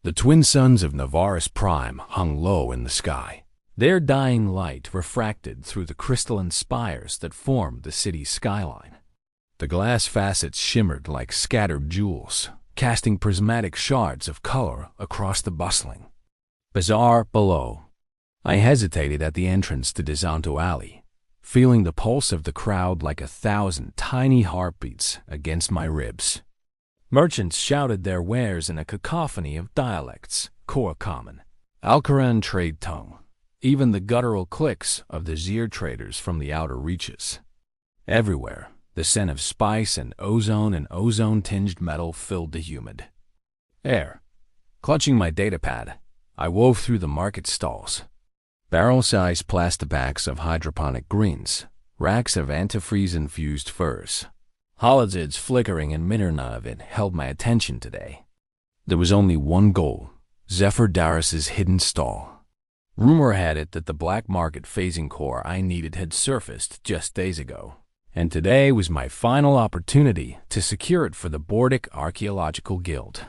The twin suns of Navaris Prime hung low in the sky, their dying light refracted through the crystalline spires that formed the city's skyline. The glass facets shimmered like scattered jewels, casting prismatic shards of color across the bustling bazaar below. I hesitated at the entrance to Desanto Alley, feeling the pulse of the crowd like 1,000 tiny heartbeats against my ribs. Merchants shouted their wares in a cacophony of dialects, Core Common, Alcaran trade tongue, even the guttural clicks of the Zir traders from the outer reaches. Everywhere, the scent of spice and ozone-tinged metal filled the humid air. Clutching my datapad, I wove through the market stalls. Barrel-sized plastabacks of hydroponic greens, racks of antifreeze-infused furs. Holidays flickering in Minernavid held my attention today. There was only one goal, Zephyr Darris's hidden stall. Rumor had it that the black market phasing core I needed had surfaced just days ago, and today was my final opportunity to secure it for the Bordic Archaeological Guild.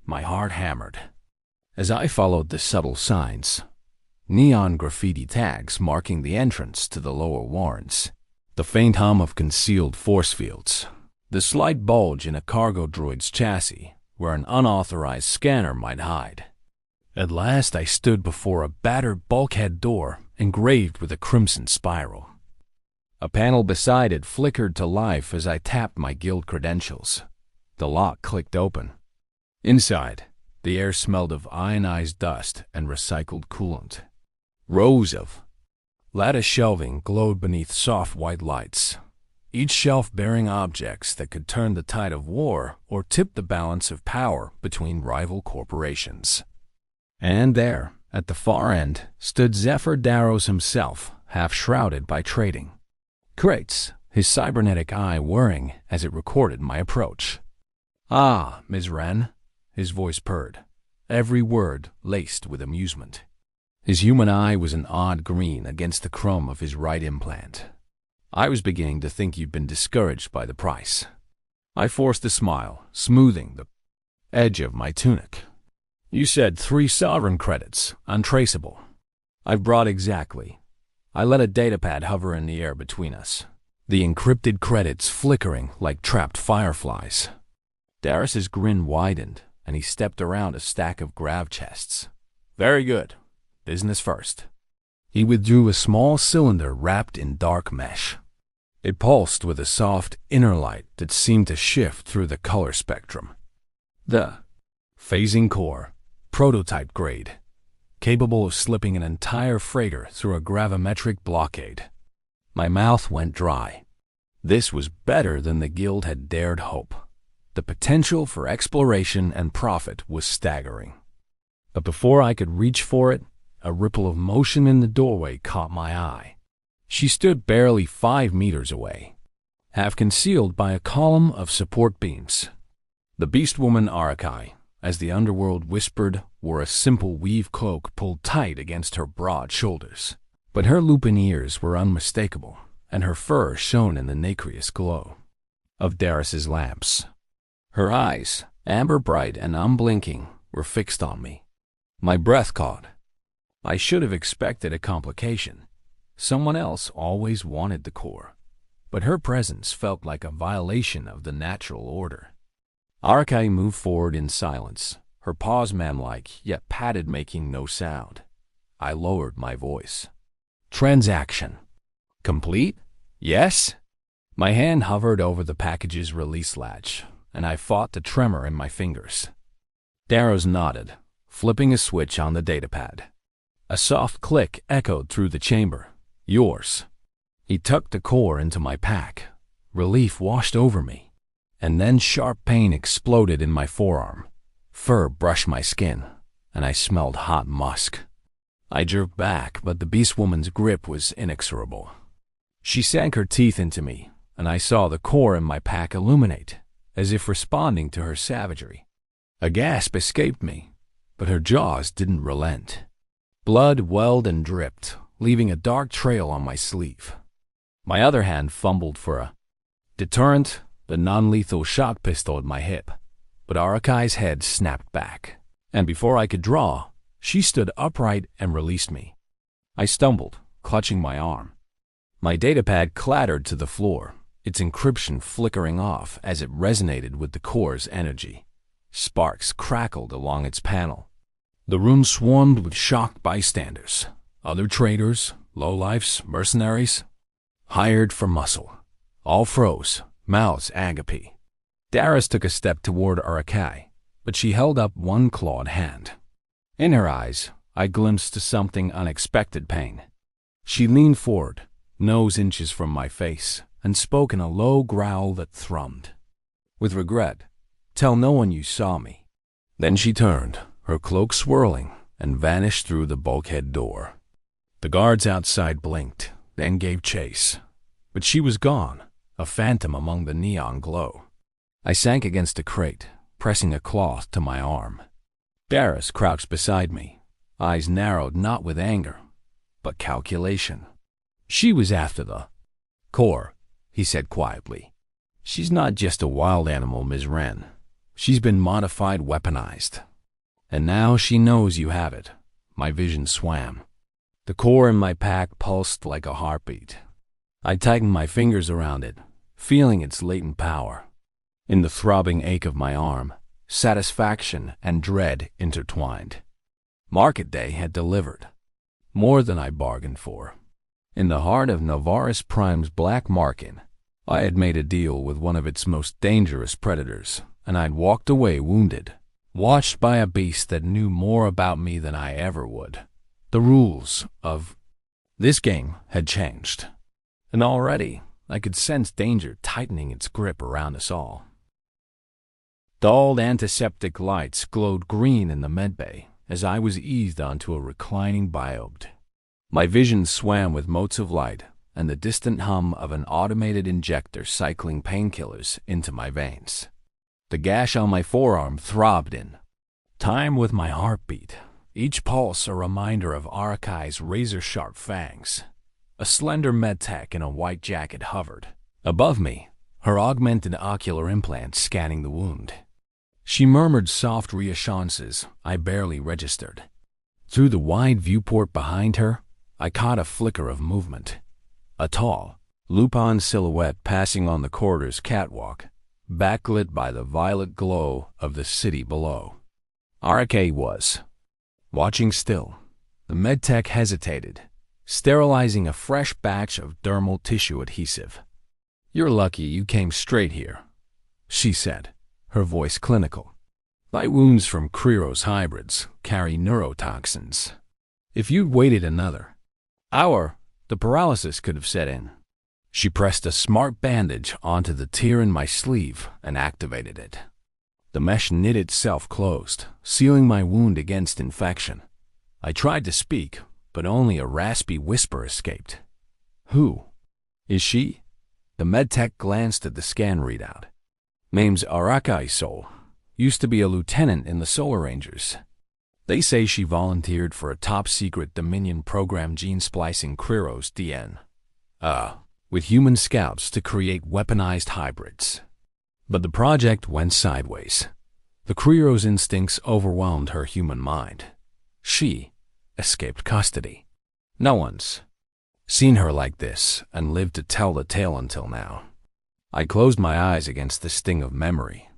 My heart hammered as I followed the subtle signs, neon graffiti tags marking the entrance to the lower warrens, the faint hum of concealed force fields, the slight bulge in a cargo droid's chassis where an unauthorized scanner might hide. At last I stood before a battered bulkhead door engraved with a crimson spiral. A panel beside it flickered to life as I tapped my guild credentials. The lock clicked open. Inside, the air smelled of ionized dust and recycled coolant. Rows of lattice shelving glowed beneath soft white lights, each shelf bearing objects that could turn the tide of war or tip the balance of power between rival corporations. And there, at the far end, stood Zephyr Darrows himself, half-shrouded by trading crates, his cybernetic eye whirring as it recorded my approach. "Ah, Ms. Wren," his voice purred, every word laced with amusement. His human eye was an odd green against the chrome of his right implant. "I was beginning to think you'd been discouraged by the price." I forced a smile, smoothing the edge of my tunic. "You said 3 sovereign credits, untraceable." "I've brought exactly." I let a datapad hover in the air between us, the encrypted credits flickering like trapped fireflies. Darris's grin widened, and he stepped around a stack of grav chests. "Very good. Business first." He withdrew a small cylinder wrapped in dark mesh. It pulsed with a soft inner light that seemed to shift through the color spectrum. The phasing core, prototype grade, capable of slipping an entire freighter through a gravimetric blockade. My mouth went dry. This was better than the guild had dared hope. The potential for exploration and profit was staggering. But before I could reach for it, a ripple of motion in the doorway caught my eye. She stood barely 5 meters away, half concealed by a column of support beams. The Beastwoman Arakai, as the underworld whispered, wore a simple weave cloak pulled tight against her broad shoulders. But her lupin ears were unmistakable, and her fur shone in the nacreous glow of Darris's lamps. Her eyes, amber bright and unblinking, were fixed on me. My breath caught. I should have expected a complication. Someone else always wanted the core, but her presence felt like a violation of the natural order. Arakai moved forward in silence, her paws man-like, yet padded, making no sound. I lowered my voice. "Transaction complete? Yes?" My hand hovered over the package's release latch, and I fought the tremor in my fingers. Darrows nodded, flipping a switch on the datapad. A soft click echoed through the chamber. "Yours." He tucked the core into my pack. Relief washed over me, and then sharp pain exploded in my forearm. Fur brushed my skin, and I smelled hot musk. I jerked back, but the Beastwoman's grip was inexorable. She sank her teeth into me, and I saw the core in my pack illuminate, as if responding to her savagery. A gasp escaped me, but her jaws didn't relent. Blood welled and dripped, leaving a dark trail on my sleeve. My other hand fumbled for a deterrent, the non-lethal shot pistol at my hip, but Arakai's head snapped back. And before I could draw, she stood upright and released me. I stumbled, clutching my arm. My datapad clattered to the floor, its encryption flickering off as it resonated with the core's energy. Sparks crackled along its panel. The room swarmed with shocked bystanders, other traders, lowlifes, mercenaries, hired for muscle. All froze, mouths agape. Darius took a step toward Arakai, but she held up one clawed hand. In her eyes, I glimpsed something unexpected pain. She leaned forward, nose inches from my face, and spoke in a low growl that thrummed. With regret, tell no one you saw me. Then she turned, her cloak swirling, and vanished through the bulkhead door. The guards outside blinked, then gave chase. But she was gone, a phantom among the neon glow. I sank against a crate, pressing a cloth to my arm. Darius crouched beside me, eyes narrowed not with anger, but calculation. She was after the core, he said quietly. She's not just a wild animal, Ms. Wren. She's been modified, weaponized. And now she knows you have it. My vision swam. The core in my pack pulsed like a heartbeat. I tightened my fingers around it, feeling its latent power. In the throbbing ache of my arm, satisfaction and dread intertwined. Market day had delivered. More than I bargained for. In the heart of Novaris Prime's black market, I had made a deal with one of its most dangerous predators, and I'd walked away wounded, watched by a beast that knew more about me than I ever would. The rules of this game had changed, and already I could sense danger tightening its grip around us all. Dulled antiseptic lights glowed green in the medbay as I was eased onto a reclining biobed. My vision swam with motes of light and the distant hum of an automated injector cycling painkillers into my veins. The gash on my forearm throbbed in time with my heartbeat, each pulse a reminder of Arakai's razor-sharp fangs. A slender medtech in a white jacket hovered above me, her augmented ocular implant scanning the wound. She murmured soft reassurances I barely registered. Through the wide viewport behind her, I caught a flicker of movement. A tall, lupin silhouette passing on the corridor's catwalk, backlit by the violet glow of the city below. Arakai was watching still. The medtech hesitated, sterilizing a fresh batch of dermal tissue adhesive. "You're lucky you came straight here," she said, her voice clinical. "My wounds from Kriros hybrids carry neurotoxins. If you'd waited another hour, the paralysis could have set in." She pressed a smart bandage onto the tear in my sleeve and activated it. The mesh knit itself closed, sealing my wound against infection. I tried to speak, but only a raspy whisper escaped. "Who is she?" The medtech glanced at the scan readout. "Name's Arakai Soul. Used to be a lieutenant in the Solar Rangers. They say she volunteered for a top-secret Dominion program gene-splicing Kriros DN. With human scouts to create weaponized hybrids. But the project went sideways. The Kriros instincts overwhelmed her human mind. She escaped custody. No one's seen her like this and lived to tell the tale until now." I closed my eyes against the sting of memory.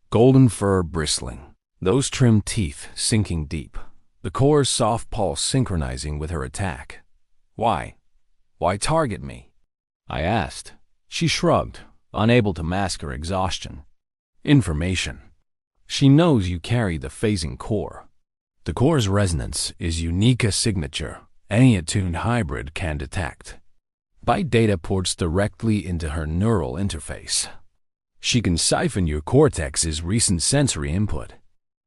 Golden fur bristling, those trim teeth sinking deep, the core's soft pulse synchronizing with her attack. Why target me?" I asked. She shrugged, unable to mask her exhaustion. "Information. She knows you carry the phasing core. The core's resonance is unique, a signature any attuned hybrid can detect. Byte data ports directly into her neural interface. She can siphon your cortex's recent sensory input.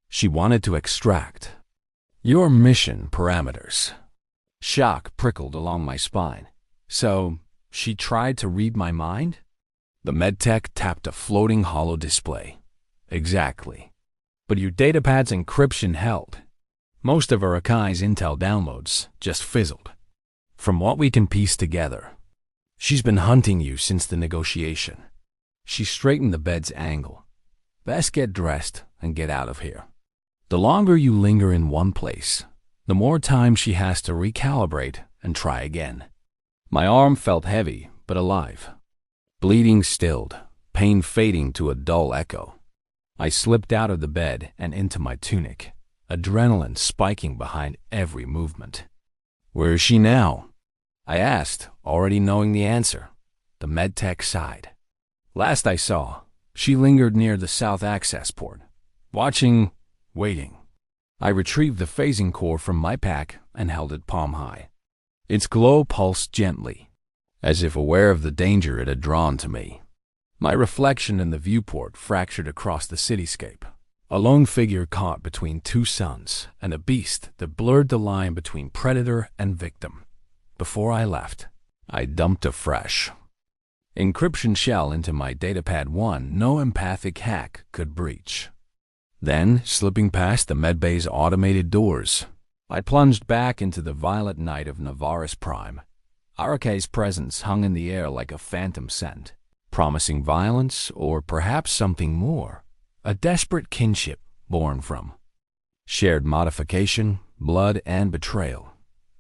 She wanted to extract your mission parameters." Shock prickled along my spine. "So, she tried to read my mind?" The medtech tapped a floating hollow display. "Exactly. But your datapad's encryption held. Most of Arakai's intel downloads just fizzled. From what we can piece together, she's been hunting you since the negotiation." She straightened the bed's angle. "Best get dressed and get out of here." The longer you linger in one place, the more time she has to recalibrate and try again. My arm felt heavy but alive. Bleeding stilled, pain fading to a dull echo. I slipped out of the bed and into my tunic, adrenaline spiking behind every movement. "Where is she now?" I asked, already knowing the answer. The medtech sighed. "Last I saw, she lingered near the south access port, waiting." I retrieved the phasing core from my pack and held it palm high. Its glow pulsed gently, as if aware of the danger it had drawn to me. My reflection in the viewport fractured across the cityscape, a lone figure caught between two suns and a beast that blurred the line between predator and victim. Before I left, I dumped a fresh encryption shell into my datapad 1 no empathic hack could breach. Then, slipping past the medbay's automated doors, I plunged back into the violet night of Navaris Prime. Araka's presence hung in the air like a phantom scent, promising violence or perhaps something more, a desperate kinship born from shared modification, blood, and betrayal.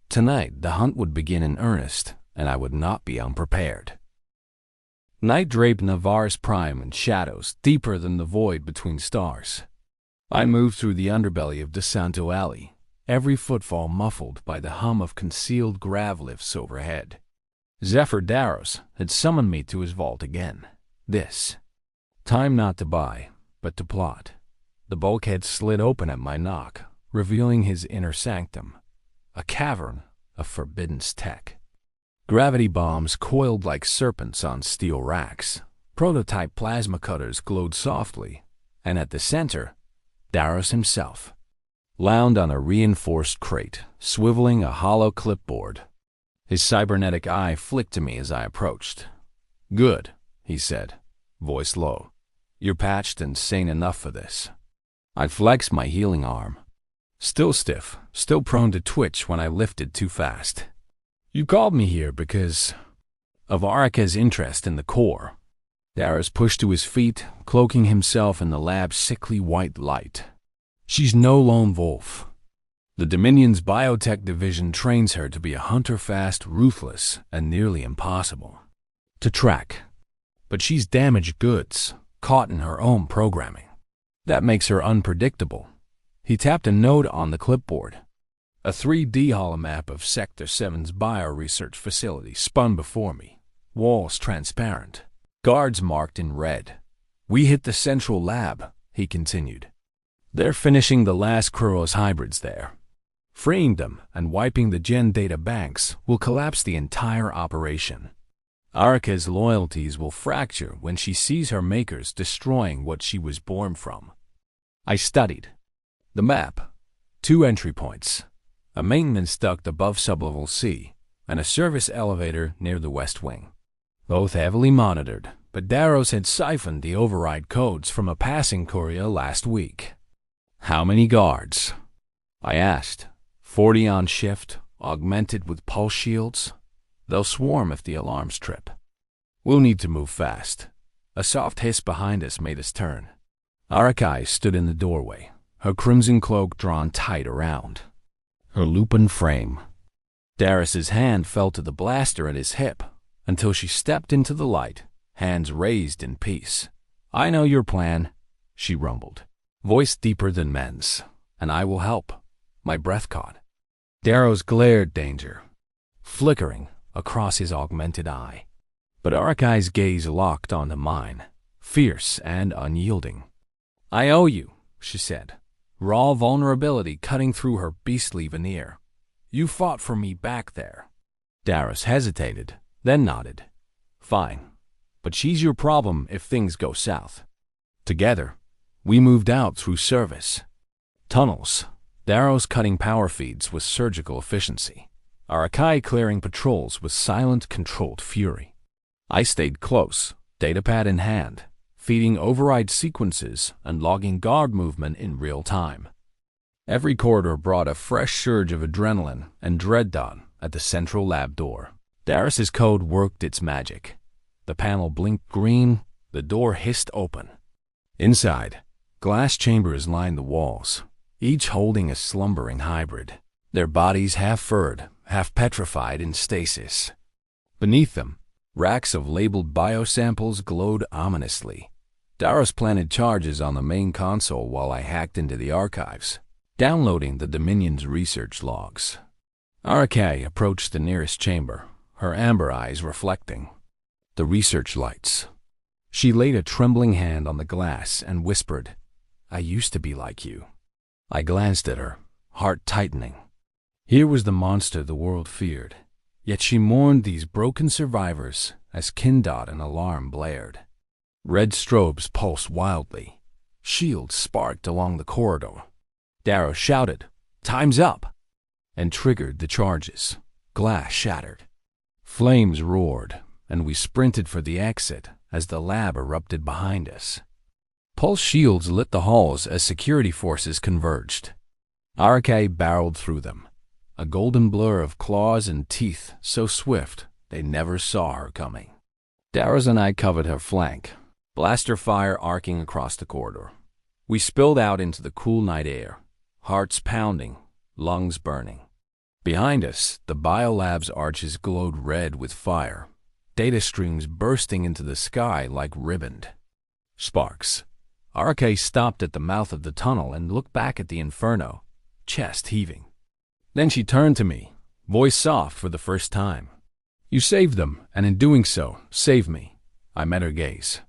Tonight, the hunt would begin in earnest, and I would not be unprepared. Night draped Navaris Prime in shadows deeper than the void between stars. I moved through the underbelly of DeSanto Alley, every footfall muffled by the hum of concealed grav lifts overhead. Zephyr Daros had summoned me to his vault again. This time not to buy, but to plot. The bulkhead slid open at my knock, revealing his inner sanctum, a cavern of forbiddance tech. Gravity bombs coiled like serpents on steel racks. Prototype plasma cutters glowed softly, and at the center, Daros himself lounged on a reinforced crate, swiveling a hollow clipboard. His cybernetic eye flicked to me as I approached. "Good," he said, voice low. "You're patched and sane enough for this." I flexed my healing arm. Still stiff, still prone to twitch when I lifted too fast. "You called me here because of Araka's interest in the core." Daros pushed to his feet, cloaking himself in the lab's sickly white light. "She's no lone wolf. The Dominion's biotech division trains her to be a hunter fast, ruthless, and nearly impossible to track. But she's damaged goods, caught in her own programming. That makes her unpredictable." He tapped a node on the clipboard. A 3D holomap of Sector 7's bio-research facility spun before me, walls transparent, guards marked in red. "We hit the central lab," he continued. "They're finishing the last Kuros hybrids there. Freeing them and wiping the gen data banks will collapse the entire operation. Araka's loyalties will fracture when she sees her makers destroying what she was born from." I studied the map. 2 entry points, a maintenance duct above sublevel C, and a service elevator near the west wing. Both heavily monitored, but Daros had siphoned the override codes from a passing courier last week. "How many guards?" I asked. 40 on shift, augmented with pulse shields. They'll swarm if the alarms trip. "We'll need to move fast." A soft hiss behind us made us turn. Arakai stood in the doorway, her crimson cloak drawn tight around her lupin frame. Daros's hand fell to the blaster at his hip until she stepped into the light, hands raised in peace. "I know your plan," she rumbled, voice deeper than men's. "And I will help." My breath caught. Daros glared danger, flickering across his augmented eye. But Arakai's gaze locked onto mine, fierce and unyielding. "I owe you," she said, raw vulnerability cutting through her beastly veneer. "You fought for me back there." Daros hesitated, then nodded. "Fine, but she's your problem if things go south." Together, we moved out through service tunnels, Daros cutting power feeds with surgical efficiency, Arakai clearing patrols with silent, controlled fury. I stayed close, datapad in hand, feeding override sequences and logging guard movement in real time. Every corridor brought a fresh surge of adrenaline and dread dawn at the central lab door. Daros's code worked its magic. The panel blinked green, the door hissed open. Inside, glass chambers lined the walls, each holding a slumbering hybrid, their bodies half furred, half petrified in stasis. Beneath them, racks of labeled biosamples glowed ominously. Daros planted charges on the main console while I hacked into the archives, downloading the Dominion's research logs. RK approached the nearest chamber, her amber eyes reflecting the research lights. She laid a trembling hand on the glass and whispered, "I used to be like you." I glanced at her, heart tightening. Here was the monster the world feared, yet she mourned these broken survivors as Kindot and alarm blared. Red strobes pulsed wildly. Shields sparked along the corridor. Darrow shouted, "Time's up!" and triggered the charges. Glass shattered. Flames roared, and we sprinted for the exit as the lab erupted behind us. Pulse shields lit the halls as security forces converged. RK barreled through them, a golden blur of claws and teeth so swift they never saw her coming. Darrows and I covered her flank, blaster fire arcing across the corridor. We spilled out into the cool night air, hearts pounding, lungs burning. Behind us, the biolab's arches glowed red with fire, data streams bursting into the sky like ribboned sparks. RK stopped at the mouth of the tunnel and looked back at the inferno, chest heaving. Then she turned to me, voice soft for the first time. "You saved them, and in doing so, saved me." I met her gaze.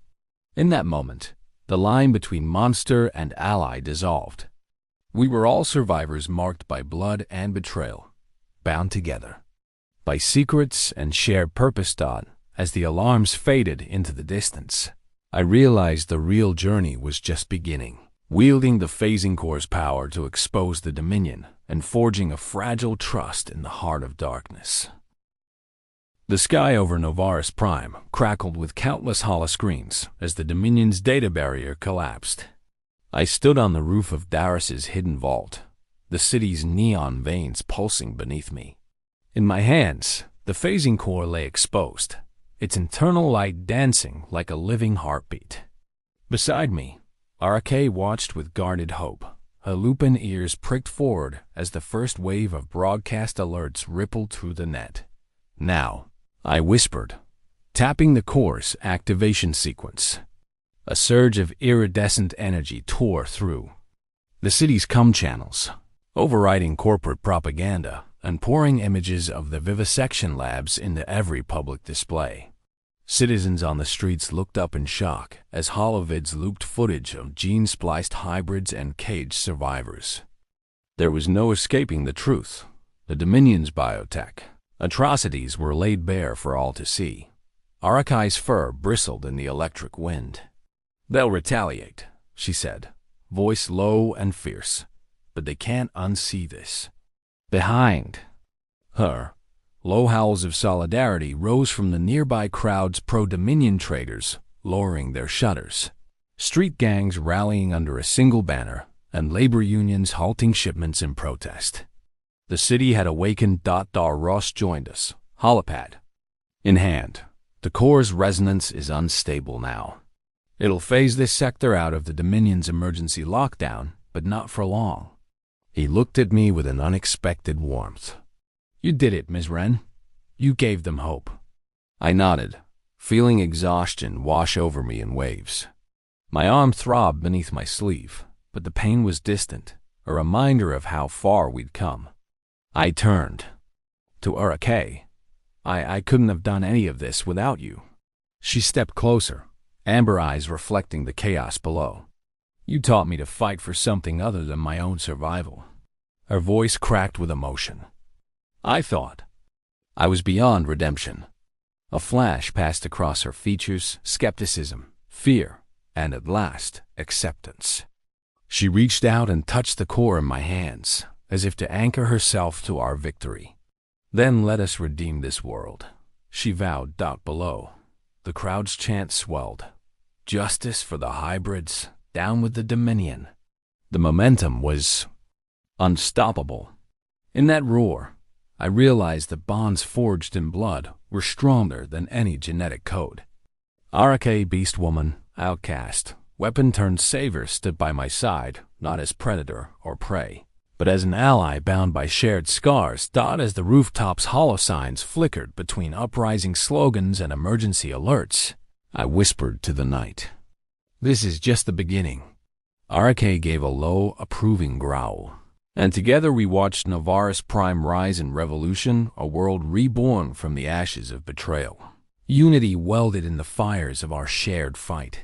In that moment, the line between monster and ally dissolved. We were all survivors marked by blood and betrayal, bound together by secrets and shared purpose. As the alarms faded into the distance, I realized the real journey was just beginning, wielding the phasing core's power to expose the Dominion and forging a fragile trust in the heart of darkness. The sky over Novaris Prime crackled with countless holoscreens as the Dominion's data barrier collapsed. I stood on the roof of Daros's hidden vault, the city's neon veins pulsing beneath me. In my hands, the phasing core lay exposed, its internal light dancing like a living heartbeat. Beside me, RK watched with guarded hope, her lupin ears pricked forward as the first wave of broadcast alerts rippled through the net. "Now," I whispered, tapping the core's activation sequence. A surge of iridescent energy tore through the city's comm channels, overriding corporate propaganda and pouring images of the vivisection labs into every public display. Citizens on the streets looked up in shock as holovids looped footage of gene-spliced hybrids and caged survivors. There was no escaping the truth. The Dominion's biotech atrocities were laid bare for all to see. Arakai's fur bristled in the electric wind. "They'll retaliate," she said, voice low and fierce, "but they can't unsee this." Behind her, low howls of solidarity rose from the nearby crowd's pro-Dominion traders, lowering their shutters. Street gangs rallying under a single banner, and labor unions halting shipments in protest. The city had awakened. Ross joined us, holopad in hand. "The core's resonance is unstable now. It'll phase this sector out of the Dominion's emergency lockdown, but not for long." He looked at me with an unexpected warmth. "You did it, Ms. Wren. You gave them hope." I nodded, feeling exhaustion wash over me in waves. My arm throbbed beneath my sleeve, but the pain was distant, a reminder of how far we'd come. I turned to Urake. I couldn't have done any of this without you." She stepped closer, amber eyes reflecting the chaos below. "You taught me to fight for something other than my own survival." Her voice cracked with emotion. "I thought I was beyond redemption." A flash passed across her features, skepticism, fear, and at last, acceptance. She reached out and touched the core in my hands, as if to anchor herself to our victory. "Then let us redeem this world," she vowed. Below, the crowd's chant swelled. "Justice for the hybrids, down with the Dominion." The momentum was unstoppable. In that roar, I realized that bonds forged in blood were stronger than any genetic code. Arake Beastwoman, outcast, weapon-turned savior stood by my side, not as predator or prey, but as an ally bound by shared scars. As the rooftops' hollow signs flickered between uprising slogans and emergency alerts, I whispered to the night, "This is just the beginning." RK gave a low, approving growl, and together we watched Navaris Prime rise in revolution, a world reborn from the ashes of betrayal. Unity welded in the fires of our shared fight.